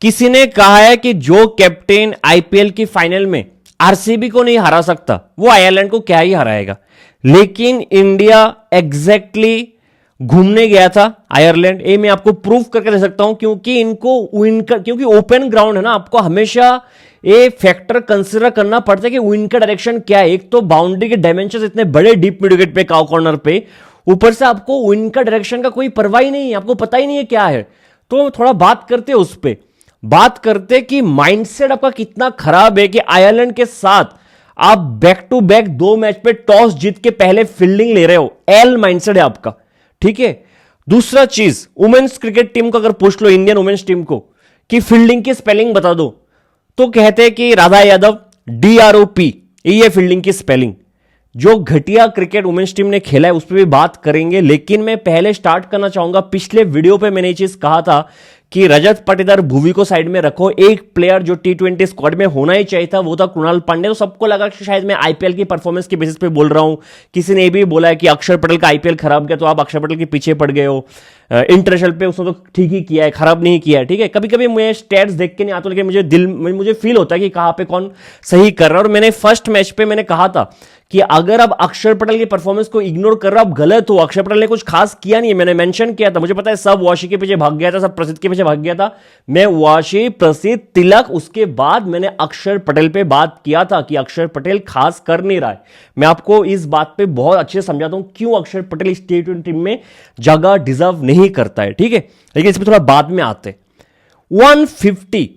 किसी ने कहा है कि जो कैप्टन आईपीएल की फाइनल में आरसीबी को नहीं हरा सकता वो आयरलैंड को क्या ही हराएगा। लेकिन इंडिया एग्जैक्टली घूमने गया था आयरलैंड। ये मैं आपको प्रूफ करके दे सकता हूं, क्योंकि इनको विन कर, क्योंकि ओपन ग्राउंड है ना, आपको हमेशा ये फैक्टर कंसीडर करना पड़ता है कि विन का डायरेक्शन क्या है। एक तो बाउंड्री के डायमेंशन इतने बड़े डीप मिड विकेट पे, काउ कॉर्नर पे, ऊपर से आपको विन का डायरेक्शन का कोई परवाह ही नहीं है, आपको पता ही नहीं है क्या है। तो थोड़ा बात करते उस पर, बात करते कि माइंडसेट आपका कितना खराब है कि आयरलैंड के साथ आप बैक टू बैक 2 मैच पे टॉस जीत के पहले फील्डिंग ले रहे हो। एल माइंडसेट है आपका, ठीक है। दूसरा चीज, वुमेन्स क्रिकेट टीम को अगर पूछ लो, इंडियन वुमेन्स टीम को, कि फील्डिंग की स्पेलिंग बता दो, तो कहते हैं कि राधा यादव, DROP, ये फील्डिंग की स्पेलिंग। जो घटिया क्रिकेट वुमेन्स टीम ने खेला है उस पर भी बात करेंगे, लेकिन मैं पहले स्टार्ट करना चाहूंगा, पिछले वीडियो पे मैंने ये चीज कहा था कि रजत पाटीदार, भुवी को साइड में रखो। एक प्लेयर जो T20 स्क्वाड में होना ही चाहिए था वो था कृणाल पांडे। तो सबको लगा कि शायद मैं आईपीएल की परफॉर्मेंस के बेसिस पे बोल रहा हूं। किसी ने भी बोला है कि अक्षर पटेल का आईपीएल खराब गया तो आप अक्षर पटेल के पीछे पड़ गए हो। इंटरनेशनल पे उसने तो ठीक ही किया है, खराब नहीं किया है, ठीक है। कभी कभी मैं स्टैट्स देख के नहीं आता, लेकिन मुझे फील होता है कि कहां पे कौन सही कर रहा है। और मैंने फर्स्ट मैच पे मैंने कहा था कि अगर आप अक्षर पटेल की परफॉर्मेंस को इग्नोर कर रहे हो, आप गलत हो। अक्षर पटेल ने कुछ खास किया नहीं है, मैंने मेंशन किया था। मुझे पता है सब वाशी के पीछे भाग गया था, सब प्रसिद्ध के पीछे भाग गया था। मैं वाशी, प्रसिद्ध, तिलक, उसके बाद मैंने अक्षर पटेल पे बात किया था कि अक्षर पटेल खास कर नहीं रहा है। मैं आपको इस बात पे बहुत अच्छे से समझाता हूं क्यों अक्षर पटेल इस T20 टीम में जगह डिजर्व नहीं करता है, ठीक है। लेकिन इस पर थोड़ा बाद में आते। 150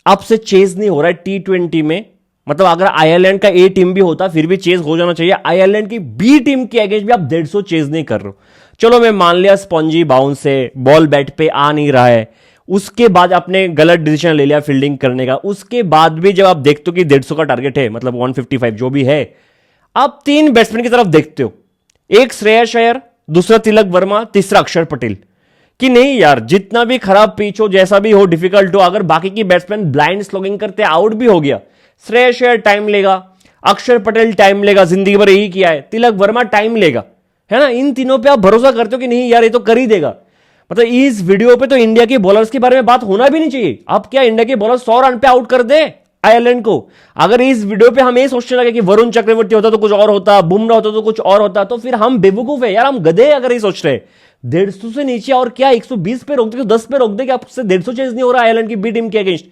आपसे चेज नहीं हो रहा है T20 में। मतलब अगर आयरलैंड का A टीम भी होता फिर भी चेज हो जाना चाहिए। आयरलैंड की B टीम के अगेंस्ट भी आप 150 चेज नहीं कर रहे हो। चलो मैं मान लिया स्पॉन्जी बाउंस से बॉल बैट पे आ नहीं रहा है, उसके बाद आपने गलत डिसीजन ले लिया फील्डिंग करने का, उसके बाद भी जब आप देखते हो कि 150 का टारगेट है, मतलब 155 जो भी है, आप 3 बैट्समैन की तरफ देखते हो, एक श्रेयस अय्यर, दूसरा तिलक वर्मा, तीसरा अक्षर पटेल, कि नहीं यार जितना भी खराब पिच हो, जैसा भी हो, डिफिकल्ट हो, अगर बाकी की बैट्समैन ब्लाइंड स्लोगिंग करते आउट भी हो गया, श्रेयस अय्यर टाइम लेगा, अक्षर पटेल टाइम लेगा, जिंदगी भर यही किया है, तिलक वर्मा टाइम लेगा, है ना। इन तीनों पे आप भरोसा करते हो कि नहीं यार ये तो कर ही देगा। मतलब इस वीडियो पे तो इंडिया के बॉलर्स के बारे में बात होना भी नहीं चाहिए। अब क्या इंडिया के बॉलर 100 रन पे आउट कर दे आयरलैंड को? अगर इस वीडियो पे हम ये सोचने लगे कि वरुण चक्रवर्ती होता तो कुछ और होता, बुमराह होता तो कुछ और होता, तो फिर हम बेवकूफ है यार, हम गधे अगर ये सोच रहे। 150 से नीचे और क्या 120 पे रोक दे, 10 पे रोक दे कि आपसे 150 चेज नहीं हो रहा आयरलैंड की B टीम के अगेंस्ट,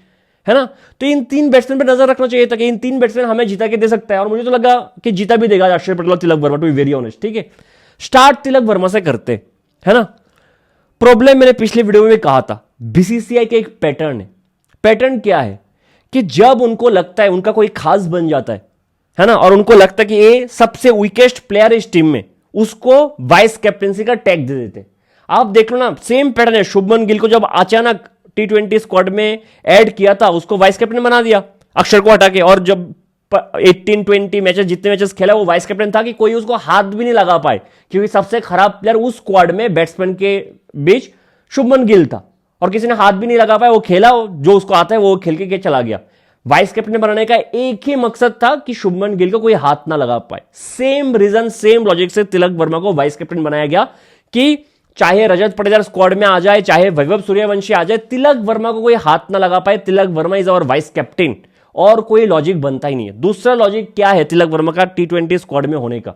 है ना। तो इन 3 बैट्समैन पे नजर रखना चाहिए था कि इन 3 बैट्समैन हमें जीता के दे सकता है। और मुझे तो लगा कि जीता भी देगा अक्षर पटेल और Tilak Varma, to be very honest, ठीक है। स्टार्ट तिलक वर्मा से करते, है ना। प्रॉब्लम मैंने पिछले वीडियो में भी कहा था, बीसीसीआई का एक पैटर्न है। पैटर्न क्या है कि जब उनको लगता है उनका कोई खास बन जाता है ना, और उनको लगता है कि ये सबसे वीकेस्ट प्लेयर है इस टीम में, उसको वाइस कैप्टनसी का टैग दे देते। आप देख लो ना, सेम पैटर्न है। शुभमन गिल को जब अचानक T20 स्क्वाड में ऐड किया था, उसको वाइस कैप्टन बना दिया अक्षर को हटा के, और जब 18-20 मैचेस, जितने मैचेस खेला वो वाइस कैप्टन था कि कोई उसको हाथ भी नहीं लगा पाए, क्योंकि सबसे खराब प्लेयर उस स्क्वाड में बैट्समैन के बीच शुभमन गिल था, और किसी ने हाथ भी नहीं लगा पाया। वो खेला, जो उसको आता है वो खेल के चला गया। वाइस कैप्टन बनाने का एक ही मकसद था कि शुभमन गिल को कोई हाथ ना लगा पाए। सेम रीजन, सेम लॉजिक से तिलक वर्मा को वाइस कैप्टन बनाया गया कि चाहे रजत पाटीदार स्क्वाड में आ जाए, चाहे वैभव सूर्यवंशी आ जाए, तिलक वर्मा को कोई हाथ ना लगा पाए। Tilak Varma is our vice captain, और कोई लॉजिक बनता ही नहीं है। दूसरा लॉजिक क्या है तिलक वर्मा का T20 स्क्वाड में होने का?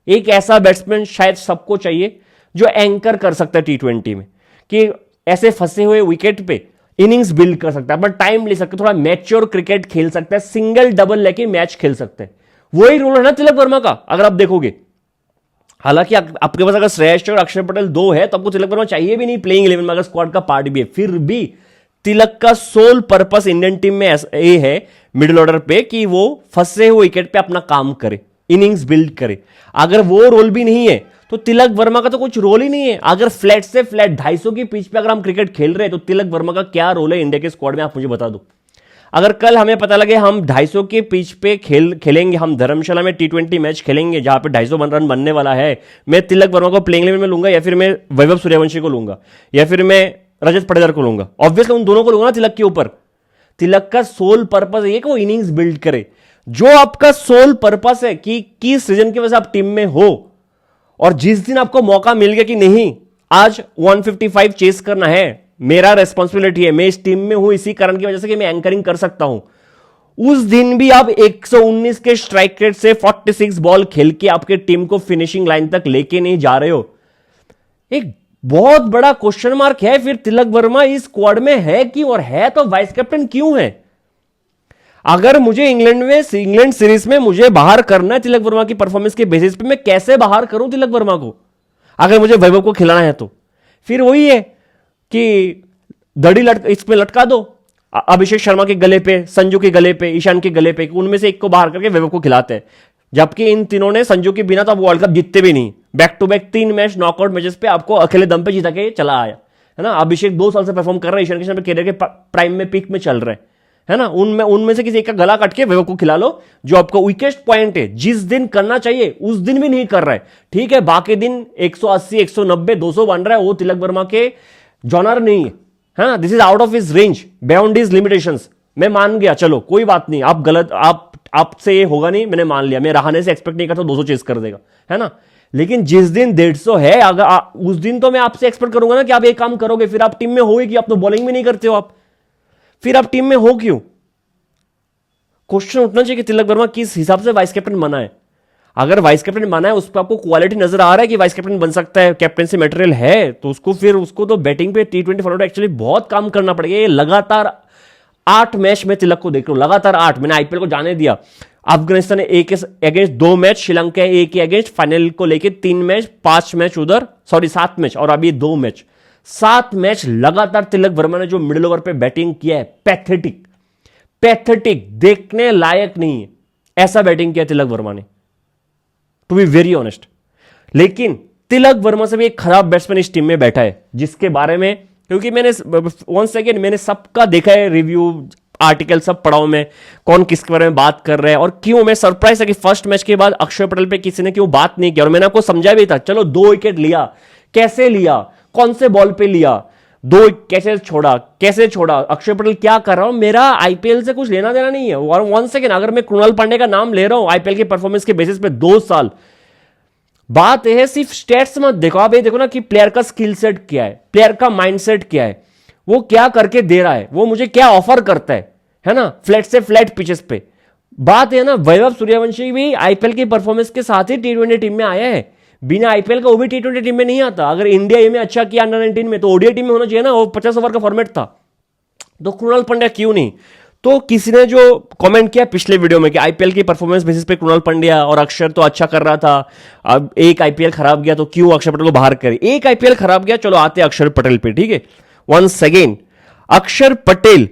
एक ऐसा बैट्समैन शायद सबको चाहिए जो एंकर कर सकता है T20 में, कि ऐसे फंसे हुए विकेट पे इनिंग्स बिल्ड कर सकता है, अपना टाइम ले सकता है, थोड़ा मैच्योर क्रिकेट खेल सकता है, सिंगल डबल लेके मैच खेल सकते हैं। वही रोल है ना तिलक वर्मा का, अगर आप देखोगे। हालांकि आपके पास अगर श्रेयस और अक्षर पटेल 2 है तो आपको तिलक वर्मा चाहिए भी नहीं प्लेइंग 11 में, अगर स्क्वाड का पार्ट भी है। फिर भी तिलक का सोल पर्पस इंडियन टीम में ये है मिडिल ऑर्डर पे कि वो फंसे हुए विकेट पे अपना काम करे, इनिंग्स बिल्ड करे। अगर वो रोल भी नहीं है तो तिलक वर्मा का तो कुछ रोल ही नहीं है। अगर फ्लैट से फ्लैट 250 की पिच पे अगर हम क्रिकेट खेल रहे हैं तो तिलक वर्मा का क्या रोल है इंडिया के स्क्वाड में, आप मुझे बता दो। अगर कल हमें पता लगे हम 250 के पिच पे खेलेंगे, हम धर्मशाला में T20 मैच खेलेंगे जहां पे 250 रन बनने वाला है, मैं तिलक वर्मा को प्लेइंग 11 में लूंगा, या फिर मैं वैभव सूर्यवंशी को लूंगा, या फिर मैं रजत पाटीदार को लूंगा? ऑब्वियसली उन दोनों को लूंगा ना तिलक के ऊपर। तिलक का सोल पर्पस है कि वो इनिंग्स बिल्ड करे। जो आपका सोल पर्पस है कि किस रीजन की वजह से आप टीम में हो, और जिस दिन आपको मौका मिल गया कि नहीं आज 155 चेस करना है, मेरा रेस्पॉन्सिबिलिटी है, मैं इस टीम में हूं इसी कारण की वजह से कि मैं एंकरिंग कर सकता हूं। उस दिन भी आप 119 के स्ट्राइक रेट से 46 बॉल खेल के आपके टीम को फिनिशिंग लाइन तक लेके नहीं जा रहे हो। एक बहुत बड़ा क्वेश्चन मार्क है फिर तिलक वर्मा इस स्क्वाड में है क्यों, और है तो वाइस कैप्टन क्यों है? अगर मुझे इंग्लैंड सीरीज में मुझे बाहर करना है तिलक वर्मा की परफॉर्मेंस के बेसिस पे, मैं कैसे बाहर करूं तिलक वर्मा को? अगर मुझे वैभव को खिलाना है तो फिर वही है कि दड़ी इस पे लटका दो, अभिषेक शर्मा के गले पे, संजू के गले पे, ईशान के गले पे, उनमें से एक को बाहर करके वैभव को खिलाते हैं। जबकि इन तीनों ने संजू के बिना तो अब वर्ल्ड कप जीतते भी नहीं। Back to back 3 match knockout matches पे आपको अकेले दम पे जीता के चला आया है ना। अभिषेक 2 साल से परफॉर्म कर रहे हैं, ईशान किशन कैरियर के प्राइम में, पीक में चल रहे हैं, है ना। उनमें से किसी एक का गला काट के वैभव को खिला लो, जो आपका वीकेस्ट पॉइंट है, जिस दिन करना चाहिए उस दिन भी नहीं कर रहा है। ठीक है, बाकी दिन 180, 190, 200 बन रहा है, वो तिलक वर्मा के जॉनर नहीं है ना। This is out of his range, beyond his limitations. मैं मान गया, चलो कोई बात नहीं, आप गलत, आपसे ये होगा नहीं, मैंने मान लिया। मैं रहाने से एक्सपेक्ट नहीं करता 200 चेस कर देगा, है ना। लेकिन जिस दिन 150 है, अगर उस दिन तो मैं आपसे एक्सपेक्ट करूंगा ना कि आप एक काम करोगे। फिर आप टीम में हो कि आप तो बॉलिंग भी नहीं करते हो, आप फिर आप टीम में हो क्यों? क्वेश्चन उठना चाहिए कि तिलक वर्मा किस हिसाब से वाइस कैप्टन बना है। अगर वाइस कैप्टन बना है, उस पर आपको क्वालिटी नजर आ रहा है कि वाइस कैप्टन बन सकता है, कैप्टनसी मटेरियल है, तो उसको तो बैटिंग पे T20 फॉर्मेट एक्चुअली बहुत काम करना पड़ेगा। ये लगातार 8 मैच में तिलक को देख रहा हूं, लगातार 8। मैंने आईपीएल को जाने दिया, अफगानिस्तान ए के अगेंस्ट 2 मैच, श्रीलंका ए के अगेंस्ट फाइनल को लेके 3 मैच, 5 मैच उधर, 7 मैच, और अभी 2 मैच, 7 मैच लगातार तिलक वर्मा ने जो मिडिल ओवर पे बैटिंग किया है, पैथेटिक, देखने लायक नहीं है। ऐसा बैटिंग किया तिलक वर्मा ने, टू बी वेरी ऑनेस्ट। लेकिन तिलक वर्मा से भी एक खराब बैट्समैन इस टीम में बैठा है, जिसके बारे में, क्योंकि मैंने वंस अगेन मैंने सबका देखा है, रिव्यू आर्टिकल सब पढ़ा हूं मैं, कौन किसके बारे में बात कर रहा है और क्यों। मैं सरप्राइज था कि फर्स्ट मैच के बाद अक्षर पटेल पे किसी ने क्यों बात नहीं किया, और मैंने आपको समझा भी था, चलो 2 विकेट लिया, कैसे लिया, कौन से बॉल पे लिया, 2 कैसे छोड़ा, अक्षर पटेल क्या कर रहा हूं, मेरा आईपीएल से कुछ लेना देना नहीं है। और वन सेकेंड, अगर मैं कृणाल पांडे का नाम ले रहा हूं आईपीएल के परफॉर्मेंस के बेसिस पे 2 साल, बात यह है सिर्फ स्टेट्स मत देखो, आप ये देखो ना कि प्लेयर का स्किल सेट क्या है, प्लेयर का माइंडसेट क्या है, वो क्या करके दे रहा है, वो मुझे क्या ऑफर करता है ना, फ्लैट से फ्लैट पिचेस पे। बात है ना, वैभव सूर्यवंशी भी आईपीएल की परफॉर्मेंस के साथ ही T20 टीम में आया है, बिना आईपीएल का वो भी T20 टीम में नहीं आता। अगर इंडिया ए में अच्छा किया अंडर 19 में, तो ओडीआई टीम में होना चाहिए ना, वो 50 ओवर का फॉर्मेट था। तो कृणाल पांड्या क्यों नहीं? तो किसी ने जो कमेंट किया पिछले वीडियो में कि आईपीएल की परफॉर्मेंस बेसिस पे कृणाल पांड्या और अक्षर तो अच्छा कर रहा था, अब एक आईपीएल खराब गया तो क्यों अक्षर पटेल को बाहर करे। एक आईपीएल खराब गया, चलो आते अक्षर पटेल पे, ठीक है। वंस अगेन, अक्षर पटेल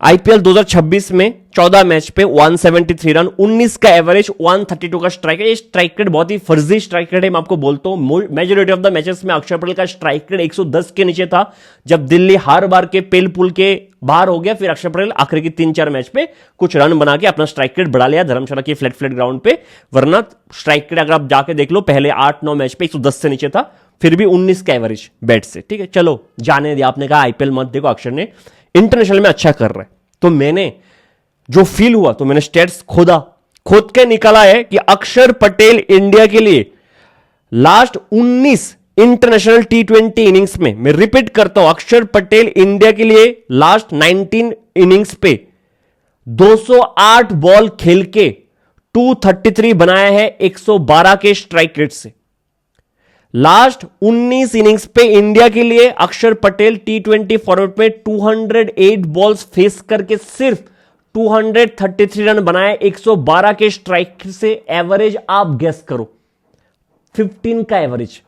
आईपीएल 2026 में 14 मैच पे 173 रन, 19 का एवरेज, 132 का स्ट्राइक रेट। ये स्ट्राइक रेट बहुत ही फर्जी स्ट्राइक रेट है, मैं आपको बोलता हूं। मेजॉरिटी ऑफ द मैचेस में अक्षर पटेल का स्ट्राइक रेट 110 के नीचे था। जब दिल्ली हर बार के पेल पुल के बाहर हो गया, फिर अक्षर पटेल आखिरी की 3-4 मैच पे कुछ रन बना के अपना स्ट्राइक रेट बढ़ा लिया धर्मशाला के फ्लैट ग्राउंड पे। वरना स्ट्राइक रेट अगर आप जाके देख लो, पहले 8-9 मैच पे 110 से नीचे था, फिर भी 19 का एवरेज बैट से, ठीक है। चलो जाने दिया, आपने कहा आईपीएल मत देखो, अक्षर ने इंटरनेशनल में अच्छा कर रहा है। तो मैंने जो फील हुआ, तो मैंने स्टेट्स खोद के निकाला है कि अक्षर पटेल इंडिया के लिए लास्ट 19 इंटरनेशनल T20 इनिंग्स में, मैं रिपीट करता हूं, अक्षर पटेल इंडिया के लिए लास्ट 19 इनिंग्स पे 208 बॉल खेल के 233 बनाया है 112 के स्ट्राइक रेट से। लास्ट 19 इनिंग्स पे इंडिया के लिए अक्षर पटेल T20 फॉर्मेट में 208 बॉल्स फेस करके सिर्फ 233 रन बनाए 112 के स्ट्राइक से। एवरेज आप गेस करो, 15 का एवरेज,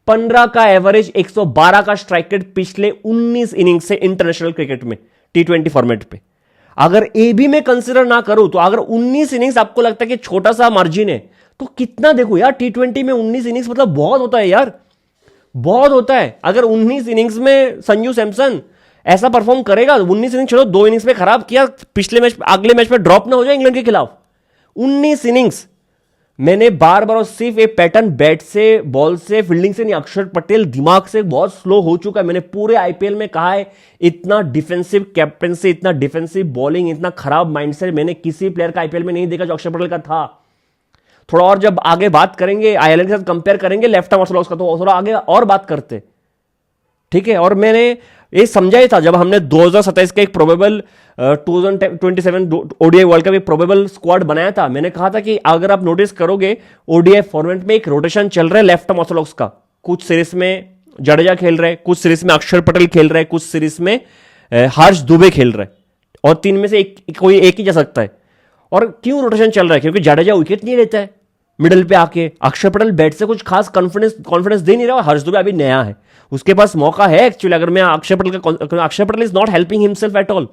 15 का एवरेज, 112 का स्ट्राइक रेट पिछले 19 इनिंग से इंटरनेशनल क्रिकेट में T20 फॉर्मेट पे। अगर ए भी मैं कंसिडर ना करूं, तो अगर 19 इनिंग्स आपको लगता है कि छोटा सा मार्जिन है, तो कितना देखो यार, T20 में 19 इनिंग्स मतलब बहुत होता है यार, बहुत होता है। अगर 19 इनिंग्स में संजू सैमसन ऐसा परफॉर्म करेगा, 19 इनिंग्स छोड़ो, 2 इनिंग्स में खराब किया, पिछले मैच अगले मैच में ड्रॉप ना हो जाए इंग्लैंड के खिलाफ। 19 इनिंग्स मैंने बार बार, सिर्फ एक पैटर्न बैट से, बॉल से, फील्डिंग से नहीं, अक्षर पटेल दिमाग से बहुत स्लो हो चुका है। मैंने पूरे आईपीएल में कहा है, इतना डिफेंसिव कैप्टनसी, इतना डिफेंसिव बॉलिंग, इतना खराब माइंडसेट मैंने किसी प्लेयर का आईपीएल में नहीं देखा जो अक्षर पटेल का था। थोड़ा और जब आगे बात करेंगे, आयरलैंड के साथ कंपेयर करेंगे लेफ्ट आर्म ऑर्थोडॉक्स का, तो थोड़ा आगे और बात करते, ठीक है, और मैंने ये समझा ही था जब हमने 2027 का एक प्रोबेबल 2027 ओडीआई वर्ल्ड कप एक प्रोबेबल स्क्वाड बनाया था। मैंने कहा था कि अगर आप नोटिस करोगे ओडीआई फॉर्मेट में एक रोटेशन चल रहा है लेफ्ट आर्म ऑर्थोडॉक्स का। कुछ सीरीज में जडेजा खेल रहे, कुछ सीरीज में अक्षर पटेल खेल रहे, कुछ सीरीज में हर्ष दुबे खेल रहे, और तीन में से कोई एक ही जा सकता है। और क्यों रोटेशन चल रहा है? क्योंकि जडेजा विकेट नहीं लेता है मिडिल पे आके, अक्षर पटेल बैट से कुछ खास कॉन्फिडेंस दे नहीं रहा, हर्ष दुबे अभी नया है, उसके पास मौका है एक्चुअली। अगर मैं अक्षर Patel is not helping himself at all,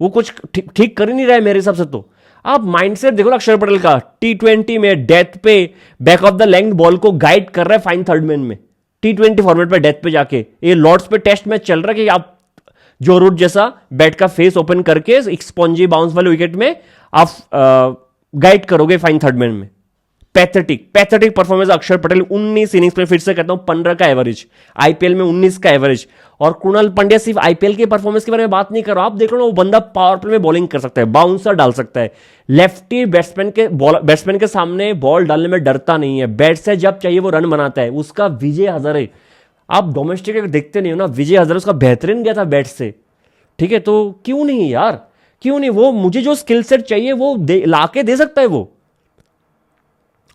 वो कुछ ठीक कर ही नहीं रहा है मेरे हिसाब से। तो आप माइंडसेट देखो ना अक्षर पटेल का, T20 में डेथ पे back of the length ball को गाइड कर रहा है फाइन थर्ड मैन में, T20 फॉर्मेट पे डेथ पे जाके। ये लॉर्ड्स पे टेस्ट मैच चल रहा है कि आप जो रूट जैसा बैट का फेस ओपन करके एक स्पॉन्जी बाउंस वाले विकेट में आप गाइड करोगे फाइन थर्ड मैन में। पैथेटिक परफॉर्मेंस अक्षर पटेल 19 इनिंग्स में, फिर से कहता हूं 15 का एवरेज, आईपीएल में 19 का एवरेज। और कृणाल पांड्या सिर्फ आईपीएल के परफॉर्मेंस के बारे में बात नहीं कर रहा, आप देख लो ना, वो बंदा पावर प्ले में बॉलिंग कर सकता है, बाउंसर डाल सकता है, लेफ्टी बैट्समैन के सामने बॉल डालने में डरता नहीं है, बैट से जब चाहिए वो रन बनाता है। उसका विजय हजारे, आप डोमेस्टिक देखते नहीं हो ना, विजय हजारे उसका बेहतरीन गया था बैट से, ठीक है। तो क्यों नहीं यार, क्यों नहीं? वो मुझे जो स्किल सेट चाहिए वो लाके दे सकता है, वो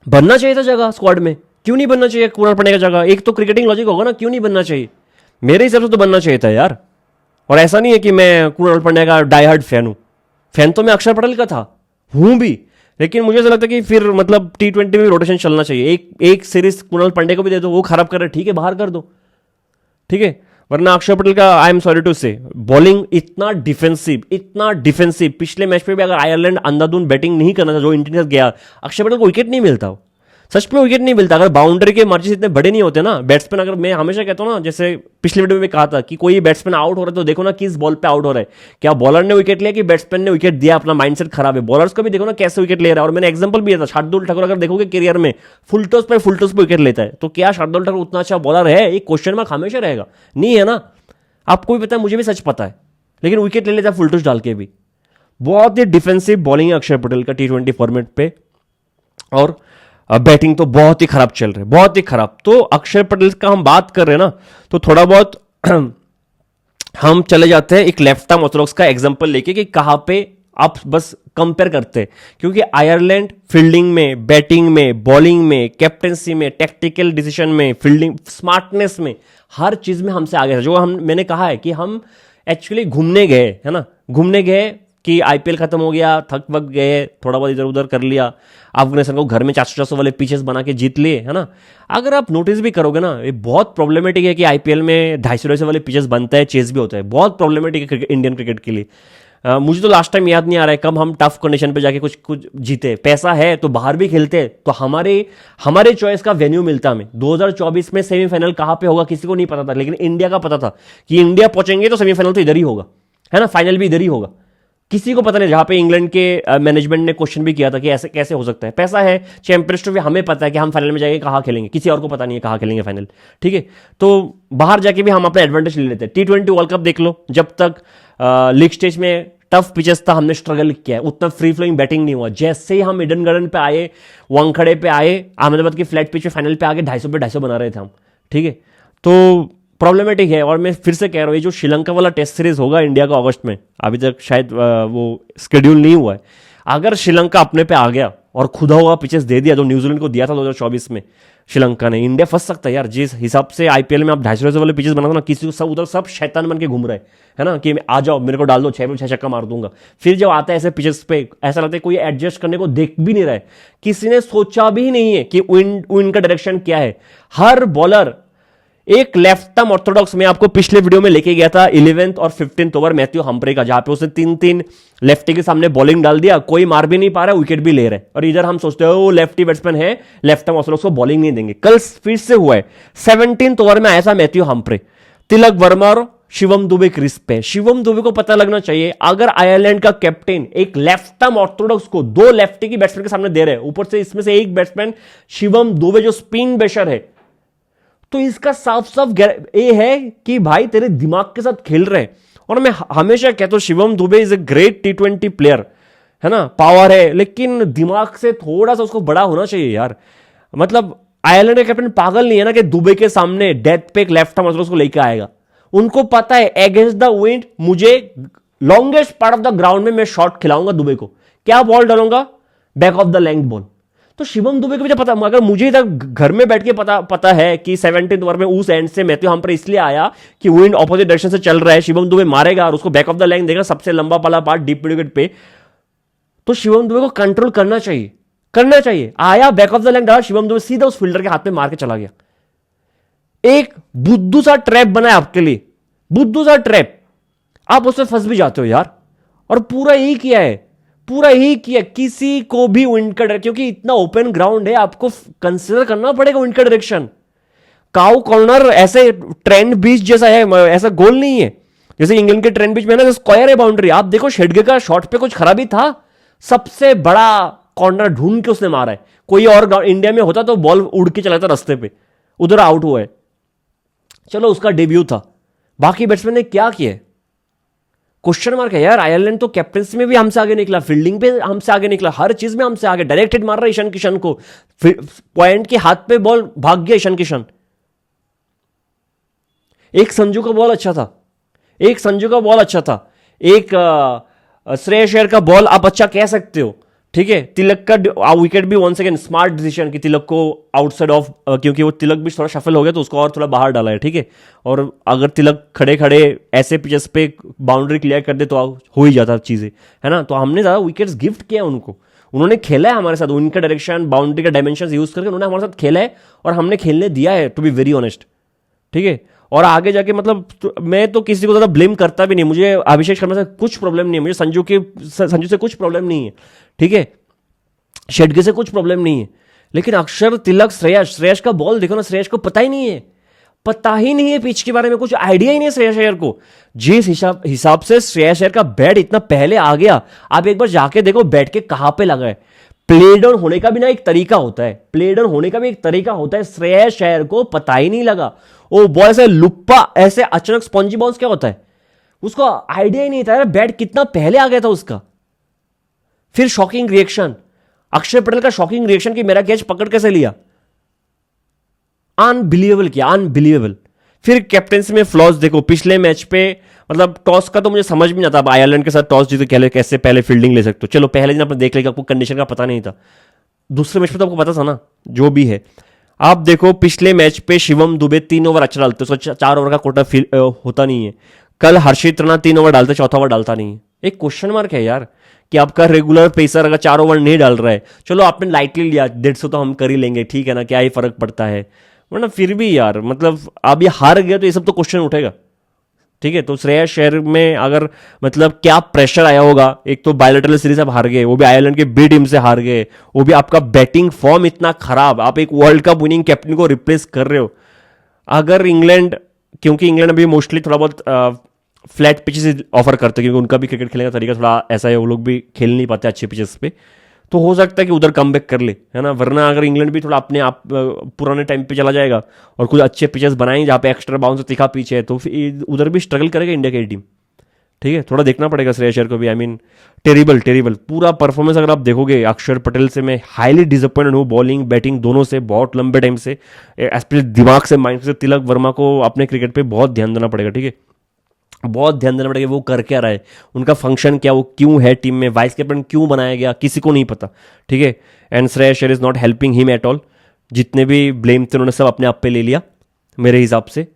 बनना चाहिए था जगह स्क्वाड में, क्यों नहीं बनना चाहिए कृणाल पांड्या का जगह? एक तो क्रिकेटिंग लॉजिक होगा ना, क्यों नहीं बनना चाहिए? मेरे हिसाब से तो बनना चाहिए था यार। और ऐसा नहीं है कि मैं कृणाल पांड्या का डाई हार्ड फैन हूं, फैन तो मैं अक्षर पटेल का था, हूं भी, लेकिन मुझे ऐसा लगता है कि फिर मतलब T20 में रोटेशन चलना चाहिए। एक सीरीज कृणाल पांड्या को भी दे दो, वो खराब कर रहे, ठीक है, बाहर कर दो, ठीक है। वरना अक्षर पटेल का आई एम सॉरी टू से बॉलिंग इतना डिफेंसिव पिछले मैच पे भी अगर आयरलैंड अंधाधुंध बैटिंग नहीं करना था जो इंडिया के साथ गया, अक्षर पटेल को विकेट नहीं मिलता, सच में विकेट नहीं मिलता। अगर बाउंड्री के मार्जिन इतने बड़े नहीं होते ना बैट्समैन, अगर मैं हमेशा कहता हूं ना, जैसे पिछले वीडियो में भी कहा था कि कोई बैट्समैन आउट हो रहा है तो देखो ना किस बॉल पे आउट हो रहा है, क्या बॉलर ने विकेट लिया कि बैट्समैन ने विकेट दिया, अपना माइंडसेट खराब है। बॉलर्स को भी देखो ना कैसे विकेट ले रहा है। और मैंने एग्जांपल भी दिया था, शार्दुल ठाकुर अगर देखोगे करियर में फुल टॉस पे विकेट लेता है, तो क्या शार्दुल ठाकुर उतना अच्छा बॉलर है? एक क्वेश्चन मार्क हमेशा रहेगा, नहीं है ना? आपको भी पता है, मुझे भी सच पता है, लेकिन विकेट ले लेता है फुल टॉस डाल के भी। बहुत ही डिफेंसिव बॉलिंग है अक्षर पटेल का T20 फॉर्मेट पे, और बैटिंग तो बहुत ही खराब चल रही है, बहुत ही खराब। तो अक्षर पटेल का हम बात कर रहे हैं ना, तो थोड़ा बहुत हम चले जाते हैं एक लेफ्ट आर्म ऑर्थोडॉक्स का एग्जांपल लेके कि कहां पे आप बस कंपेयर करते हैं। क्योंकि आयरलैंड फील्डिंग में, बैटिंग में, बॉलिंग में, कैप्टेंसी में, टैक्टिकल डिसीजन में, फील्डिंग स्मार्टनेस में, हर चीज में हमसे आगे है। जो मैंने कहा है कि हम एक्चुअली घूमने गए, है ना, घूमने गए कि आईपीएल खत्म हो गया, थक वक गए, थोड़ा बहुत इधर उधर कर लिया, अफगानिस्तान को घर में 400 वाले पिचेस बना के जीत लिए, है ना। अगर आप नोटिस भी करोगे ना, ये बहुत प्रॉब्लमेटिक है कि आईपीएल में 250 वाले पिचेस बनता है, चेस भी होता है, बहुत प्रॉब्लमेटिक है इंडियन क्रिकेट के लिए। मुझे तो लास्ट टाइम याद नहीं आ रहा है कब हम टफ कंडीशन पे जाके कुछ जीते। पैसा है तो बाहर भी खेलते, तो हमारे चॉइस का वेन्यू मिलता हमें। 2024 में सेमीफाइनल कहां पे होगा किसी को नहीं पता था, लेकिन इंडिया का पता था कि इंडिया पहुंचेंगे तो सेमीफाइनल तो इधर ही होगा, है ना, फाइनल भी इधर ही होगा। किसी को पता नहीं, जहां पे इंग्लैंड के मैनेजमेंट ने क्वेश्चन भी किया था कि ऐसे कैसे हो सकता है। पैसा है, चैंपियंस ट्रॉफी हमें पता है कि हम फाइनल में जाएंगे कहां खेलेंगे, किसी और को पता नहीं है कहां खेलेंगे फाइनल, ठीक है। तो बाहर जाके भी हम अपना एडवांटेज ले लेते हैं। T20 वर्ल्ड कप देख लो, जब तक लीग स्टेज में टफ पिचेस था हमने स्ट्रगल किया है, उतना फ्री फ्लोइंग बैटिंग नहीं हुआ। जैसे ही हम ईडन गार्डन पे आए, वानखेड़े पे आए, अहमदाबाद की फ्लैट पिच पे फाइनल पे आगे 250 पे 250 बना रहे थे हम, ठीक है। तो प्रॉब्लमेटिक है। और मैं फिर से कह रहा हूँ, ये जो श्रीलंका वाला टेस्ट सीरीज होगा इंडिया का अगस्त में, अभी तक शायद वो स्केड्यूल नहीं हुआ है। अगर श्रीलंका अपने पे आ गया और खुदा हुआ पिचेस दे दिया जो न्यूजीलैंड को दिया था 2024 में श्रीलंका ने, इंडिया फंस सकता है यार। जिस हिसाब से आईपीएल में आप 250 वाले पिचेस बनाते ना, किसी को सब उधर सब शैतान बन के घूम रहे है ना, कि आ जाओ मेरे को डाल दो, 6 पे 6 छक्का मार दूंगा। फिर जब आता है ऐसे पिचेस पे, ऐसा लगता है कोई एडजस्ट करने को देख भी नहीं रहा है, किसी ने सोचा भी नहीं है कि विंड का डायरेक्शन क्या है। हर बॉलर एक लेफ्ट आर्म ऑर्थोडॉक्स में, आपको पिछले वीडियो में लेके गया था 11th और 15th ओवर मैथ्यू हम्प्रे का, जहां पे उसने 3-3 लेफ्टी के सामने बॉलिंग डाल दिया, कोई मार भी नहीं पा रहा, विकेट भी ले रहे, और इधर हम सोचते हैं वो लेफ्टी बैट्समैन है, लेफ्ट आर्म ऑर्थोडॉक्स को बॉलिंग नहीं देंगे। कल फिर से हुआ है, 17th ओवर में आया था मैथ्यू हम्प्रे, तिलक वर्मा और शिवम दुबे क्रीज पे। शिवम दुबे को पता लगना चाहिए, अगर आयरलैंड का कैप्टन एक लेफ्ट आर्म ऑर्थोडॉक्स को 2 लेफ्टी की बैट्समैन के सामने दे रहे हैं, ऊपर से इसमें से एक बैट्समैन शिवम दुबे जो स्पिन बेशर है, तो इसका साफ साफ ये है कि भाई तेरे दिमाग के साथ खेल रहे हैं। और मैं हमेशा कहता हूं Shivam Dubey is a great T20 player, है ना, पावर है, लेकिन दिमाग से थोड़ा सा उसको बड़ा होना चाहिए यार। मतलब आयरलैंड का कैप्टन पागल नहीं है ना कि दुबे के सामने डेथ पे एक लेफ्ट आर्म ऑर्थोडॉक्स को लेकर आएगा। उनको पता है अगेंस्ट द विंड मुझे longest part of the ground में मैं शॉट खिलाऊंगा दुबे को, क्या बॉल डालूंगा, back of the length ball. तो शिवम दुबे को भी पता, अगर मुझे इधर घर में बैठ के पता है कि 17th ओवर में उस एंड से मैथ्यू हम पर इसलिए आया कि विंड ऑपोजिट डायरेक्शन से चल रहा है, शिवम दुबे मारेगा और उसको बैक ऑफ द लेंथ देगा, सबसे लंबा वाला पार्ट डीप मिड विकेट पे, तो शिवम दुबे को कंट्रोल करना चाहिए। आया बैक ऑफ द लेंथ डाला, शिवम दुबे सीधा उस फील्डर के हाथ में मार के चला गया। एक बुद्धू सा ट्रैप बनाया आपके लिए, बुद्धू सा ट्रैप, आप उसमें फंस भी जाते हो यार। और पूरा यही किया, किसी को भी विंड का डायरेक्शन, क्योंकि इतना ओपन ग्राउंड है, आपको कंसीडर करना पड़ेगा विंड का डायरेक्शन। काउ कॉर्नर ऐसे ट्रेंड बीच जैसा है, ऐसा गोल नहीं है जैसे इंग्लैंड के ट्रेंड बीच में ना स्क्वायर है बाउंड्री। आप देखो शेडगे का शॉट पे कुछ खराबी था, सबसे बड़ा कॉर्नर ढूंढ के उसने मारा है। कोई और इंडिया में होता तो बॉल उड़ के चला जाता रास्ते पे, उधर आउट हुआ है। चलो उसका डेब्यू था, बाकी बैट्समैन ने क्या किया, क्वेश्चन मार्क है यार। आयरलैंड तो कैप्टनसी में भी हमसे आगे निकला, फील्डिंग पे हमसे आगे निकला, हर चीज में हमसे आगे। डायरेक्ट हिट मार रहा है ईशान किशन को, पॉइंट के हाथ पे बॉल भाग गया ईशान किशन। एक संजू का बॉल अच्छा था, एक श्रेयस अय्यर का बॉल आप अच्छा कह सकते हो, ठीक है। तिलक का विकेट भी वन सेकेंड स्मार्ट डिसीजन कि तिलक को आउटसाइड ऑफ, क्योंकि वो तिलक भी थोड़ा शफल हो गया तो उसको और थोड़ा बाहर डाला है, ठीक है। और अगर तिलक खड़े खड़े ऐसे पिचेस पे बाउंड्री क्लियर कर दे तो हो ही जाता चीजें, है ना। तो हमने ज्यादा विकेट्स गिफ्ट किया उनको, उन्होंने खेला है हमारे साथ, उनका डायरेक्शन बाउंड्री का डायमेंशन यूज करके उन्होंने हमारे साथ खेला है और हमने खेलने दिया है, टू बी वेरी ऑनेस्ट, ठीक है। और आगे जाके मतलब मैं तो किसी को ज्यादा ब्लेम करता भी नहीं, मुझे अभिषेक शर्मा से कुछ प्रॉब्लम नहीं है, मुझे संजू से कुछ प्रॉब्लम नहीं है, ठीक है, शेडगे से कुछ प्रॉब्लम नहीं है। लेकिन अक्षर, तिलक, श्रेयस का बॉल देखो ना, श्रेयस को पता ही नहीं है पिच के बारे में, कुछ आइडिया ही नहीं है श्रेयस अय्यर को। जिस हिसाब से श्रेयस अय्यर का बैट इतना पहले आ गया, आप एक बार जाके देखो बैट के कहां पे लगा है। प्ले डाउन होने का भी ना एक तरीका होता है, श्रेयस अय्यर को पता ही नहीं लगा। वो बॉल ऐसे लुप्पा, ऐसे अचानक स्पॉन्जी बॉल्स क्या होता है, उसको आइडिया ही नहीं था बैट कितना पहले आ गया था उसका। फिर शॉकिंग रिएक्शन, अक्षर पटेल का शॉकिंग रिएक्शन कि मेरा कैच पकड़ कैसे लिया, अनबिलीवेबल। फिर कैप्टेंसी में फ्लॉज देखो, पिछले मैच पे मतलब टॉस का तो मुझे समझ में नहीं आता, आयरलैंड के साथ टॉस जीते कैसे पहले फील्डिंग ले सकते हो। चलो पहले दिन आपने देख लिया, आपको कंडीशन का पता नहीं था, दूसरे मैच पे तो आपको पता था ना, जो भी है। आप देखो पिछले मैच पे शिवम दुबे 3 ओवर अच्छा डालते, उसका 4 ओवर का कोटा होता नहीं है। कल हर्षित राणा 3 ओवर डालते, चौथा ओवर डालता नहीं है। एक क्वेश्चन मार्क है यार कि आपका रेगुलर पेसर अगर 4 ओवर नहीं डाल रहा है, चलो आपने लाइटली लिया 150 तो हम कर ही लेंगे, ठीक है ना, क्या ही फर्क पड़ता है, वरना फिर भी यार मतलब आप ये हार गए तो ये सब तो क्वेश्चन उठेगा, ठीक है। तो श्रेयस अय्यर में अगर मतलब क्या प्रेशर आया होगा, एक तो बायलैटरल सीरीज आप हार गए, वो भी आयरलैंड के बी टीम से हार गए, वो भी आपका बैटिंग फॉर्म इतना खराब, आप एक वर्ल्ड कप विनिंग कैप्टन को रिप्लेस कर रहे हो। अगर इंग्लैंड, क्योंकि इंग्लैंड अभी मोस्टली थोड़ा बहुत फ्लैट पिचेस ऑफर करते हैं, क्योंकि उनका भी क्रिकेट खेलने का तरीका थोड़ा ऐसा है, वो लोग भी खेल नहीं पाते अच्छे पिचेस पे, तो हो सकता है कि उधर कमबैक कर ले, है ना। वरना अगर इंग्लैंड भी थोड़ा अपने आप पुराने टाइम पे चला जाएगा और कुछ अच्छे पिचेस बनाएंगे जहाँ पे एक्स्ट्रा बाउंस तिखा पिच है, तो फिर उधर भी स्ट्रगल करेगा इंडिया की टीम, ठीक है। थोड़ा देखना पड़ेगा श्रेयस अय्यर को भी, आई मीन टेरिबल पूरा परफॉर्मेंस अगर आप देखोगे अक्षर पटेल से मैं हाईली डिसअपॉइंटेड हूँ, बॉलिंग बैटिंग दोनों से, बहुत लंबे टाइम से, स्पेशली दिमाग से, माइंड से। तिलक वर्मा को अपने क्रिकेट पे बहुत ध्यान देना पड़ेगा, ठीक है, बहुत ध्यान देना पड़ेगा वो कर क्या रहा है, उनका फंक्शन क्या, वो क्यों है टीम में, वाइस कैप्टन क्यों बनाया गया, किसी को नहीं पता, ठीक है। And Shreyas Iyer is not helping him at all, जितने भी ब्लेम थे उन्होंने सब अपने आप पे ले लिया, मेरे हिसाब से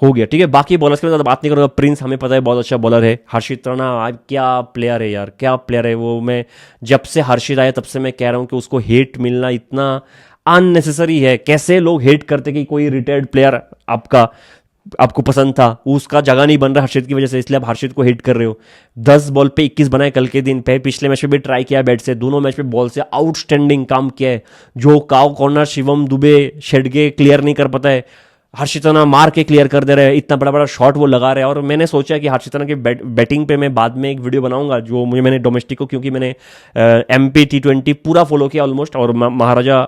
हो गया, ठीक है। बाकी बॉलर्स के साथ बात नहीं करूँगा, प्रिंस हमें पता है बहुत अच्छा बॉलर है, हर्षित राणा क्या प्लेयर है यार, क्या प्लेयर है वो। मैं जब से हर्षित आया तब से मैं कह रहा हूँ कि उसको हेट मिलना इतना अननेसेसरी है। कैसे लोग हेट करते कि कोई रिटायर्ड प्लेयर आपको पसंद था, उसका जगह नहीं बन रहा हर्षित की वजह से, इसलिए आप हर्षित को हिट कर रहे हो। 10 बॉल पे 21 बनाए कल के दिन, पिछले मैच में भी ट्राई किया बैट से, दोनों मैच में बॉल से आउटस्टैंडिंग काम किया है। जो काव कॉर्नर शिवम दुबे शेडगे क्लियर नहीं कर पाता है, हर्षित राणा मार के क्लियर कर दे रहे हैं, इतना बड़ा बड़ा शॉट वो लगा रहे हैं। और मैंने सोचा कि हर्षित राणा की बैटिंग पे मैं बाद में एक वीडियो बनाऊंगा, जो मैंने डोमेस्टिक को, क्योंकि मैंने MP T20 पूरा फॉलो किया ऑलमोस्ट, और महाराजा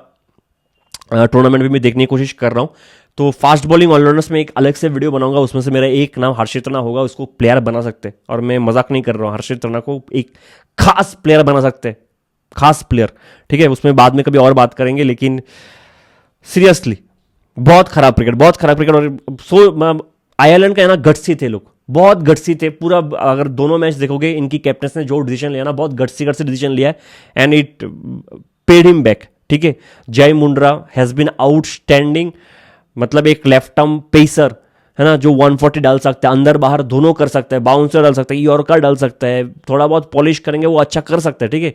टूर्नामेंट भी मैं देखने की कोशिश कर रहा हूँ। तो फास्ट बॉलिंग ऑलराउंडर्स में एक अलग से वीडियो बनाऊंगा, उसमें से मेरा एक नाम हर्षित राणा होगा, उसको प्लेयर बना सकते हैं, और मैं मजाक नहीं कर रहा हूँ, हर्षित राणा को एक खास प्लेयर बना सकते हैं, खास प्लेयर, ठीक है। उसमें बाद में कभी और बात करेंगे, लेकिन सीरियसली बहुत खराब क्रिकेट। और आयरलैंड का है ना, गट्सी थे लोग, बहुत गट्सी थे पूरा। अगर दोनों मैच देखोगे, इनकी कैप्टन ने जो डिसीजन लिया ना, बहुत गट्सी डिसीजन लिया है, and it paid him back. ठीक है, जय मुंड्रा हैज बीन आउटस्टैंडिंग, मतलब एक लेफ्ट आर्म पेसर है ना, जो 140 डाल सकता है, अंदर बाहर दोनों कर सकता है, बाउंसर डाल सकता है, यॉर्कर डाल सकता है, थोड़ा बहुत पॉलिश करेंगे वो अच्छा कर सकता है। ठीक है,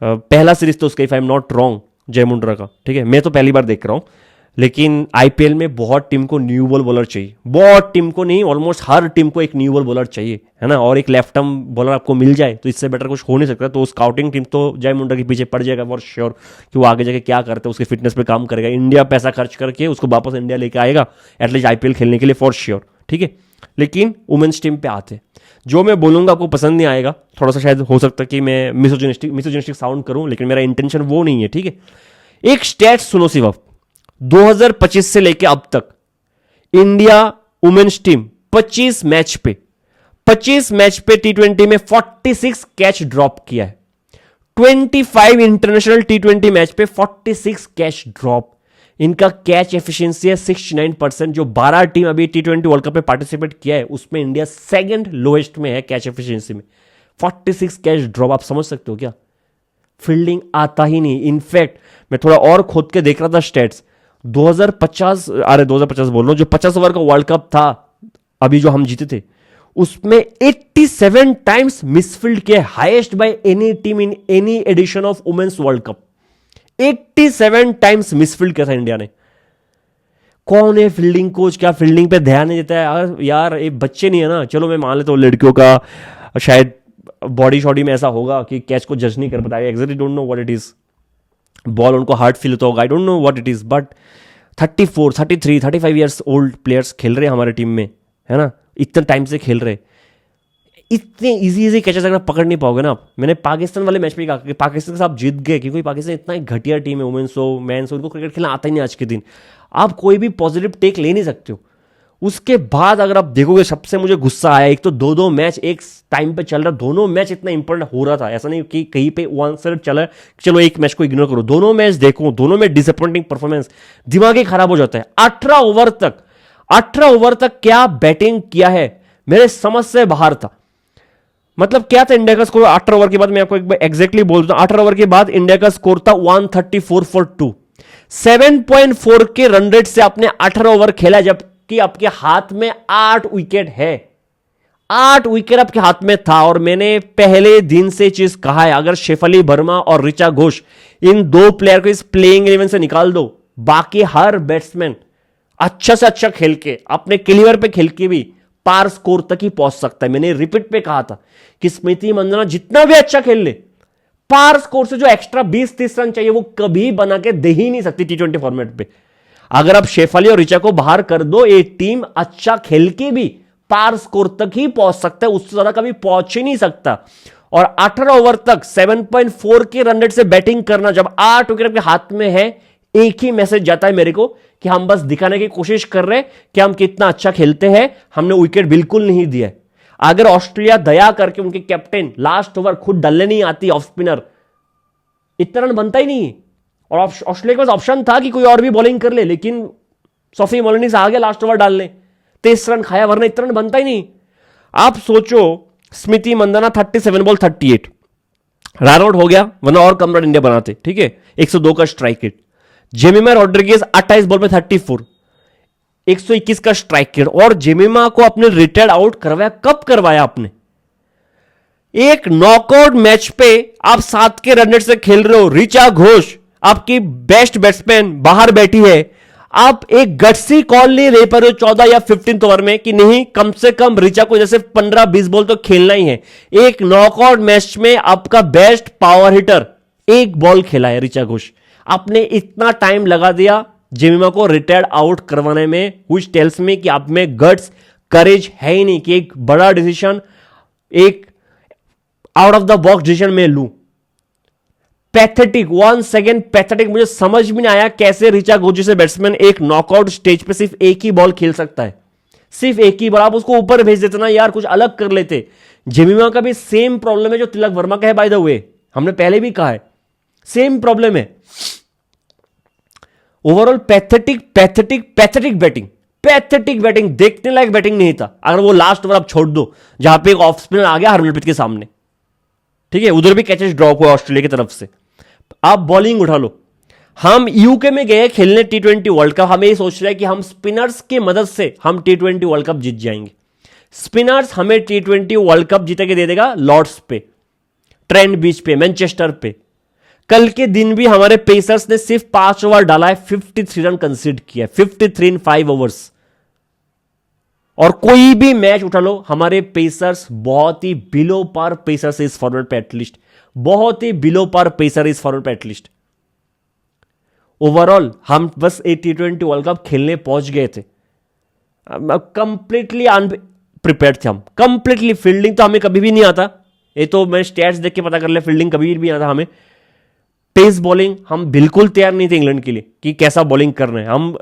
पहला सीरीज तो उसका, if I am not wrong, जय मुंड्रा का। ठीक है, मैं तो पहली बार देख रहा हूं, लेकिन आईपीएल में बहुत टीम को न्यू बॉल बॉलर चाहिए, बहुत टीम को नहीं, ऑलमोस्ट हर टीम को एक न्यू बॉल बॉलर चाहिए, है ना। और एक लेफ्ट आर्म बॉलर आपको मिल जाए तो इससे बेटर कुछ हो नहीं सकता। तो स्काउटिंग टीम तो जय मुंड्रा के पीछे पड़ जाएगा फॉर श्योर, कि वो आगे जाके क्या करते हैं, उसके फिटनेस पे काम करेगा, इंडिया पैसा खर्च करके उसको वापस इंडिया लेके आएगा एटलीस्ट आईपीएल खेलने के लिए फॉर श्योर। ठीक है, लेकिन वुमेन्स टीम पे आते, जो मैं बोलूंगा आपको पसंद नहीं आएगा, थोड़ा सा शायद हो सकता है कि मैं मिसोजिनिस्टिक साउंड करूं, लेकिन मेरा इंटेंशन वो नहीं है। ठीक है, एक स्टैट्स सुनो सिर्फ, आप 2025 से लेके अब तक इंडिया वुमेन्स टीम 25 मैच पे T20 में 46 कैच ड्रॉप किया है। 25 इंटरनेशनल T20 मैच पे 46 कैच ड्रॉप। इनका कैच एफिशिएंसी है 69%। जो 12 टीम अभी T20 वर्ल्ड कप में पार्टिसिपेट किया है, उसमें इंडिया सेकंड लोएस्ट में है कैच एफिशिएंसी में। 46 कैच ड्रॉप, आप समझ सकते हो क्या? फील्डिंग आता ही नहीं। इनफैक्ट मैं थोड़ा और खोद के देख रहा था स्टेट्स, 2050 बोल रहा हूं, जो 50 ओवर का वर्ल्ड कप था अभी जो हम जीते थे, उसमें 87 टाइम्स मिसफील्ड किए, highest by any team in any edition of women's world cup. 87 times misfield किया था इंडिया ने। कौन है फील्डिंग कोच, क्या फील्डिंग पे ध्यान नहीं देता है यार? ये बच्चे नहीं है ना, चलो मैं मान लेता हूं लड़कियों का शायद बॉडी शॉडी में ऐसा होगा कि कैच को जज नहीं कर पाता। Exactly don't know what it is, ball उनको हार्ड फील होता होगा, I don't know what it is, but 34, 33, 35 years old players खेल रहे हैं हमारे टीम में, है ना, इतने टाइम से खेल रहे। इतने इजी कैचेस अगर पकड़ नहीं पाओगे ना आप। मैंने पाकिस्तान वाले मैच में कहा कि पाकिस्तान के साथ जीत गए, क्योंकि पाकिस्तान इतना घटिया टीम है, वुमेन्स हो मेंस हो, उनको क्रिकेट खेलना आता ही नहीं आज के दिन। आप कोई भी पॉजिटिव टेक ले नहीं सकते हो। उसके बाद अगर आप देखोगे, सबसे मुझे गुस्सा आया, एक तो दो मैच एक टाइम पे चल रहा, दोनों मैच इतना इंपॉर्टेंट हो रहा था, ऐसा नहीं कि कहीं पे वन साइड चला, चलो एक मैच को इग्नोर करो, दोनों मैच देखो, दोनों में डिसअपॉइंटिंग परफॉर्मेंस, दिमाग ही खराब हो जाता है। 18 ओवर तक क्या बैटिंग किया है, मेरे समझ से बाहर था। मतलब क्या था इंडिया का स्कोर 18 ओवर के बाद? मैं आपको एक बार एग्जैक्टली बोल दूं, 18 ओवर के बाद इंडिया का स्कोर था 134 फॉर 2। 7.4 के रन रेट से आपने 18 ओवर खेला, जबकि आपके हाथ में 8 विकेट है। 8 विकेट आपके हाथ में था। और मैंने पहले दिन से चीज कहा है, अगर शेफाली वर्मा और ऋचा घोष, इन दो प्लेयर को इस प्लेइंग 11 से निकाल दो, बाकी हर बैट्समैन अच्छा से अच्छा खेल के, अपने क्लीवर पे खेल के भी पार स्कोर तक ही पहुंच सकता है। मैंने रिपीट पे कहा था कि स्मृति मंदाना जितना भी अच्छा खेल ले, पार स्कोर से जो एक्स्ट्रा 20-30 रन चाहिए, वो कभी बना के दे ही नहीं सकती T20 फॉर्मेट पे। अगर आप शेफाली और ऋचा को बाहर कर दो, ये टीम अच्छा खेल के भी पार स्कोर तक ही पहुंच सकता है, उससे ज्यादा कभी पहुंच ही नहीं सकता। और 18 ओवर तक 7.4 के रन रेट से बैटिंग करना, जब 8 विकेट आपके हाथ में है, एक ही मैसेज जाता है मेरे को कि हम बस दिखाने की कोशिश कर रहे हैं कि हम कितना अच्छा खेलते हैं, हमने विकेट बिल्कुल नहीं दिया। अगर ऑस्ट्रेलिया दया करके उनके कैप्टन लास्ट ओवर खुद डालने नहीं आती, ऑफ स्पिनर, इतना रन बनता ही नहीं। और ऑस्ट्रेलिया के पास ऑप्शन था कि कोई और भी बॉलिंग कर ले, लेकिन सोफी मोलिनिस आ गया लास्ट ओवर डालने, 23 रन खाया, वरना इतना रन बनता ही नहीं। आप सोचो, स्मृति मंदाना 37 बॉल 38 रन आउट हो गया, वरना और कम रन इंडिया बनाते। ठीक है, 102 का strike rate. Jemimah Rodrigues 28 ball में 34, 121 का स्ट्राइक रेट। और जेमिमा को आपने रिटायर्ड आउट करवाया, कब करवाया आपने? एक नॉकआउट मैच पे आप 7 के रन रेट से खेल रहे हो, ऋचा घोष आपकी बेस्ट बैट्समैन बाहर बैठी है, आप एक गट्सी कॉल नहीं ले पा रहे हो 14 या 15 ओवर में कि नहीं, कम से कम ऋचा को जैसे 15-20 बॉल तो खेलना ही है। एक नॉकआउट मैच में आपका बेस्ट पावर हिटर एक बॉल खेला है ऋचा घोष, आपने इतना टाइम लगा दिया जेमिमा को रिटायर्ड आउट करवाने में, व्हिच टेल्स मी कि आप में गट्स, करेज है ही नहीं कि एक बड़ा डिसीजन, एक out of the box decision में लूं। Pathetic, one second pathetic. मुझे समझ भी नहीं आया कैसे ऋचा घोष जैसे बैट्समैन एक नॉकआउट स्टेज पे सिर्फ एक ही बॉल खेल सकता है, सिर्फ एक ही बॉल। आप उसको ऊपर भेज देते ना यार, कुछ अलग कर लेते। जेमिमा का भी सेम प्रॉब्लम है जो तिलक वर्मा का है, बाय द वे, हमने पहले भी कहा है, सेम प्रॉब्लम है। Overall pathetic batting. Pathetic batting, देखने लायक बैटिंग नहीं था। अगर वो लास्ट ओवर आप छोड़ दो जहां पे एक ऑफ स्पिनर आ गया हरमनप्रीत के सामने, ठीक है, उधर भी कैचेस ड्रॉप हुआ ऑस्ट्रेलिया की तरफ से, आप बॉलिंग उठा लो। हम यूके में गए खेलने T20 वर्ल्ड कप, हमें ये सोच रहा है कि हम स्पिनर्स की मदद से हम T20 वर्ल्ड कप जीत जाएंगे। स्पिनर्स हमें T20 वर्ल्ड कप जीते के दे देगा लॉर्ड्स पे, ट्रेंट बीच पे, मैनचेस्टर पे। कल के दिन भी हमारे पेसर्स ने सिर्फ 5 ओवर डाला है, 53 रन कंसीड किया, 53 इन 5 ओवर्स। और कोई भी मैच उठा लो, हमारे पेसर्स बहुत ही बिलो पार पेसर्स इस फॉर्मेट पे एटलीस्ट, बहुत ही बिलो पार पेसर इस फॉर्मेट पे एटलीस्ट। ओवरऑल हम बस T20 वर्ल्ड कप खेलने पहुंच गए थे, कंप्लीटली अनप्रिपेयर्ड थे हम, कंप्लीटली। फील्डिंग तो हमें कभी भी नहीं आता, ये तो मैं स्टैट्स देख के पता कर ले, फील्डिंग कभी भी नहीं आता हमें। पेस बॉलिंग हम बिल्कुल तैयार नहीं थे इंग्लैंड के लिए कि कैसा बॉलिंग करना है। हम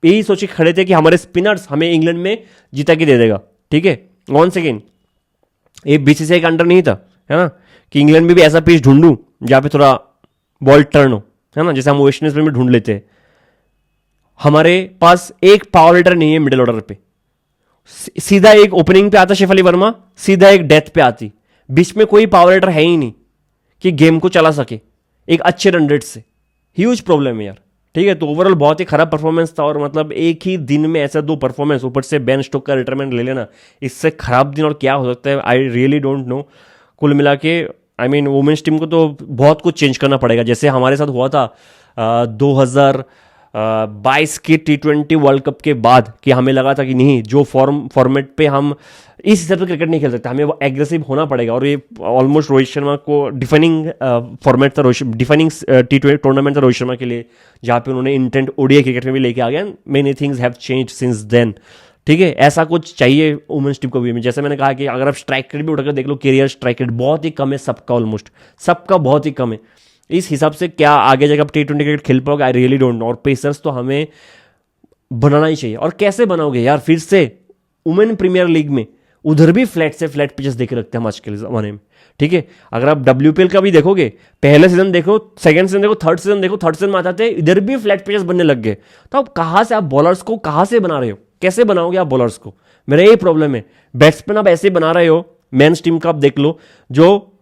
यही सोचे खड़े थे कि हमारे स्पिनर्स हमें इंग्लैंड में जीता के दे देगा, ठीक है। वंस अगेन ये BCCI का अंडर नहीं था, है ना, कि इंग्लैंड में भी ऐसा पिच ढूंढूं जहां पे थोड़ा बॉल टर्न हो, है ना, जैसे हम वेस्ट इंडीज में भी ढूंढ लेते हैं। हमारे पास एक पावर हिटर नहीं है मिडिल ऑर्डर पे, सीधा एक ओपनिंग पे आता शेफ अली वर्मा, सीधा एक डेथ पे आती, बीच में कोई पावर हिटर है ही नहीं कि गेम को चला सके एक अच्छे रन रेट से। ह्यूज प्रॉब्लम है यार, ठीक है। तो ओवरऑल बहुत ही खराब परफॉर्मेंस था, और मतलब एक ही दिन में ऐसा 2 परफॉर्मेंस, ऊपर से बेन स्टोक का रिटायरमेंट ले लेना, इससे खराब दिन और क्या हो सकता है, आई रियली डोंट नो। कुल मिला के आई मीन वुमेन्स टीम को तो बहुत कुछ चेंज करना पड़ेगा, जैसे हमारे साथ हुआ था 2022 के T20 वर्ल्ड कप के बाद, कि हमें लगा था कि नहीं, जो फॉर्मेट पे हम इस हिसाब से क्रिकेट नहीं खेल सकते, हमें एग्रेसिव होना पड़ेगा। और ये ऑलमोस्ट रोहित शर्मा को डिफाइनिंग फॉर्मेट था, डिफाइनिंग T20 टूर्नामेंट था रोहित शर्मा के लिए, जहाँ पे उन्होंने इंटेंट ODI क्रिकेट में भी लेके आ गया। Many things have change since then, ठीक है। ऐसा कुछ चाहिए वुमेन्स टीम को भी। जैसे मैंने कहा कि अगर आप स्ट्राइक रेट भी उठाकर देख लो, कैरियर स्ट्राइक रेट बहुत ही कम है सबका, ऑलमोस्ट सबका बहुत ही कम है। इस हिसाब से क्या आगे जाकर आप T20 क्रिकेट खेल पाओगे, आई रियली डोंट नो। और पेसर्स तो हमें बनाना ही चाहिए। और कैसे बनाओगे यार, फिर से वुमेन प्रीमियर लीग में उधर भी फ्लैट से फ्लैट पिचेस देखे रखते हैं हम आज के जमाने में, ठीक है। अगर आप WPL का भी देखोगे, पहले सीजन देखो, सेकंड सीजन देखो, थर्ड सीजन देखो, थर्ड सीजन में आते थे इधर भी फ्लैट पिचेस बनने लग गए। तो आप कहाँ से, आप बॉलर्स को कहाँ से बना रहे हो, कैसे बनाओगे आप बॉलर्स को, मेरा यही प्रॉब्लम है। बैट्समैन आप ऐसे बना रहे हो, मेंस टीम का आप देख लो, जो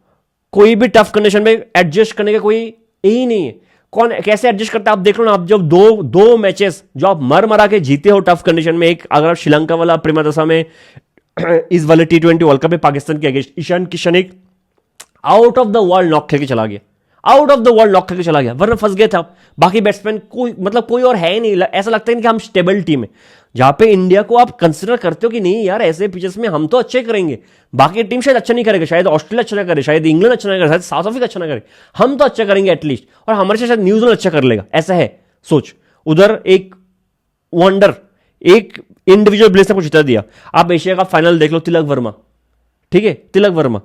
कोई भी टफ कंडीशन में एडजस्ट करने का कोई यही नहीं है। कौन कैसे एडजस्ट करता है आप देख लो ना। आप जब दो मैचेस जो आप मरा के जीते हो टफ कंडीशन में, एक अगर आप श्रीलंका वाला प्रेमादशा में इस वाले T20 वर्ल्ड कप में पाकिस्तान के अगेंस्ट ईशान किशन एक out of the world knock खेल के चला गया, out of the world knock खेल के चला गया, वरना फंस गए थे आप। बाकी बैट्समैन कोई मतलब कोई और है ही नहीं। ऐसा लगता है कि हम स्टेबल टीम है, जहां पे इंडिया को आप कंसिडर करते हो कि नहीं यार ऐसे पिचेस में हम तो अच्छे करेंगे, बाकी टीम शायद अच्छा नहीं करेगा, शायद ऑस्ट्रेलिया अच्छा ना करे, शायद इंग्लैंड अच्छा ना करे, शायद साउथ अफ्रीका अच्छा ना करे, हम तो अच्छा करेंगे एटलीस्ट, और हमारे से शायद न्यूजीलैंड अच्छा कर लेगा, ऐसा है सोच। उधर एक वंडर, एक इंडिविजुअल प्लेयर ने कुछ जिता दिया। आप एशिया का फाइनल देख लो, तिलक वर्मा, ठीक है, तिलक वर्मा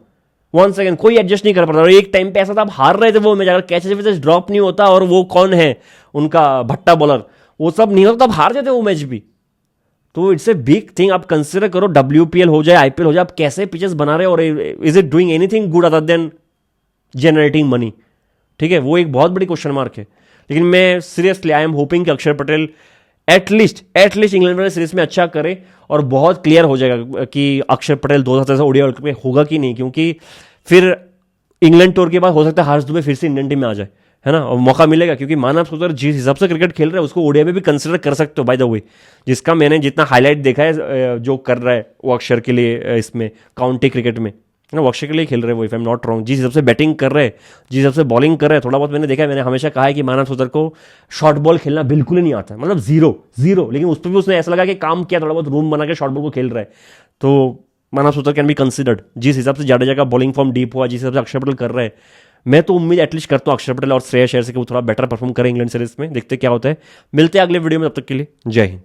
वन सेकंड कोई एडजस्ट नहीं कर पा रहा। और एक टाइम पे ऐसा था आप हार रहे थे वो मैच, अगर कैचेस ड्रॉप नहीं होता, और वो कौन है उनका भट्टा बॉलर, वो सब नहीं होता, आप हार जाते वो मैच भी। तो इट्स ए बिग थिंग। आप कंसिडर करो, WPL हो जाए, IPL हो जाए, आप कैसे पिचेस बना रहे हो, और is it doing anything good other than generating money, ठीक है। वो एक बहुत बड़ी क्वेश्चन मार्क है। लेकिन मैं सीरियसली आई एम होपिंग कि अक्षर पटेल एटलीस्ट इंग्लैंड वाले सीरीज में अच्छा करे, और बहुत क्लियर हो जाएगा कि अक्षर पटेल 2027 ODI वर्ल्ड कप में होगा कि नहीं, क्योंकि फिर इंग्लैंड टूर के बाद हो सकता है हर्ष दुबे फिर से इंडियन टीम में आ जाए, है ना, और मौका मिलेगा। क्योंकि मानव सुतर जिस हिसाब से क्रिकेट खेल रहा है उसको ODI में भी कंसिडर कर सकते हो बाय द वे। जिसका मैंने जितना हाईलाइट देखा है जो कर रहा है वो अक्षर के लिए इसमें काउंटी क्रिकेट में, ना, वो अक्षर के लिए खेल रहे हैं वो, if I am not wrong. जिस हिसाब से बैटिंग कर रहे हैं, जिस हिसाब से बॉलिंग कर रहे हैं, थोड़ा बहुत मैंने देखा है। मैंने हमेशा कहा है कि मानव सुतर को शॉर्ट बॉल खेलना बिल्कुल ही नहीं आता, मतलब जीरो। लेकिन उस पर भी उसने ऐसा लगा कि काम किया, थोड़ा बहुत रूम बना के शॉर्ट बॉल को खेल रहा है। तो मानव सुतर कैन बी कंसिडर्ड। जिस हिसाब से जाडेजा का बॉलिंग फॉर्म डीप हुआ, जिस हिसाब से अक्षर पटेल कर रहे हैं, मैं तो उम्मीद एटलीस्ट करता हूँ अक्षर पटेल और श्रेयस अय्यर से कि वो थोड़ा बेटर परफॉर्म करें इंग्लैंड सीरीज में। देखते क्या होता है। मिलते हैं अगले वीडियो में, तब तक के लिए जय हिंद।